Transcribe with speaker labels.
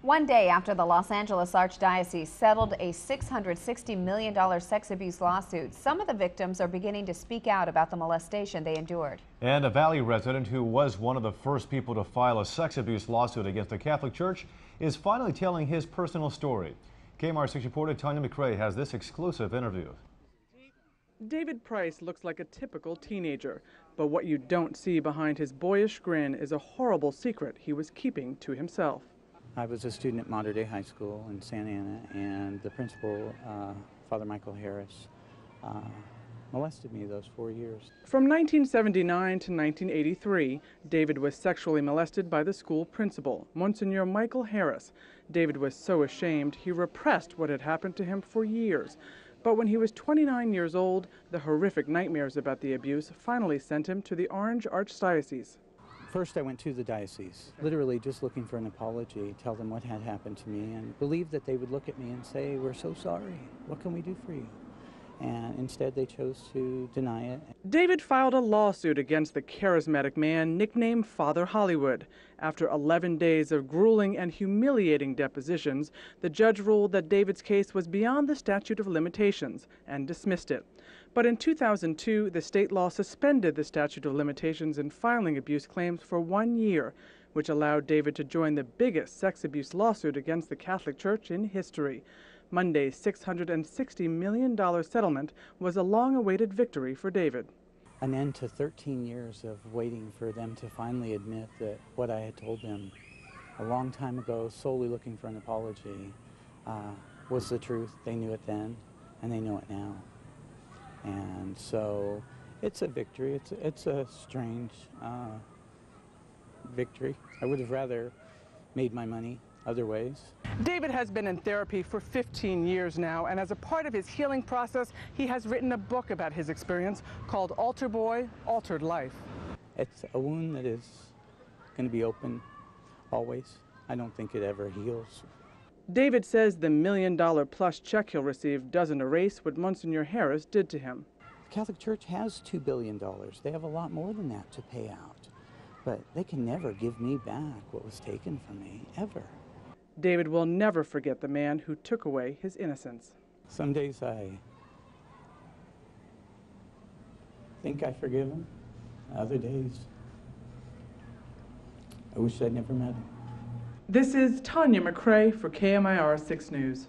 Speaker 1: One day after the Los Angeles Archdiocese settled a $660 million sex abuse lawsuit, some of the victims are beginning to speak out about the molestation they endured.
Speaker 2: And a Valley resident who was one of the first people to file a sex abuse lawsuit against the Catholic Church is finally telling his personal story. KMR6 reporter Tanya McRae has this exclusive interview.
Speaker 3: David Price looks like a typical teenager, but what you don't see behind his boyish grin is a horrible secret he was keeping to himself.
Speaker 4: I was a student at Mater Dei High School in Santa Ana, and the principal, Father Michael Harris, molested me those 4 years.
Speaker 3: From 1979 to 1983, David was sexually molested by the school principal, Monsignor Michael Harris. David was so ashamed he repressed what had happened to him for years. But when he was 29 years old, the horrific nightmares about the abuse finally sent him to the Orange Archdiocese.
Speaker 4: First, I went to the diocese, literally just looking for an apology, tell them what had happened to me, and believed that they would look at me and say, "We're so sorry. What can we do for you?" And instead, they chose to deny it.
Speaker 3: David filed a lawsuit against the charismatic man nicknamed Father Hollywood. After 11 days of grueling and humiliating depositions, the judge ruled that David's case was beyond the statute of limitations and dismissed it. But in 2002, the state law suspended the statute of limitations in filing abuse claims for 1 year, which allowed David to join the biggest sex abuse lawsuit against the Catholic Church in history. Monday's $660 million settlement was a long-awaited victory for David.
Speaker 4: An end to 13 years of waiting for them to finally admit that what I had told them a long time ago, solely looking for an apology, was the truth. They knew it then, and they know it now. And so it's a victory. It's a strange victory. I would have rather made my money other ways.
Speaker 3: David has been in therapy for 15 years now, and as a part of his healing process, he has written a book about his experience called Altar Boy, Altered Life.
Speaker 4: It's a wound that is going to be open always. I don't think it ever heals.
Speaker 3: David says the $1 million-plus check he'll receive doesn't erase what Monsignor Harris did to him.
Speaker 4: The Catholic Church has $2 billion. They have a lot more than that to pay out. But they can never give me back what was taken from me, ever.
Speaker 3: David will never forget the man who took away his innocence.
Speaker 4: Some days I think I forgive him. Other days, I wish I'd never met him.
Speaker 3: This is Tanya McRae for KMIR 6 News.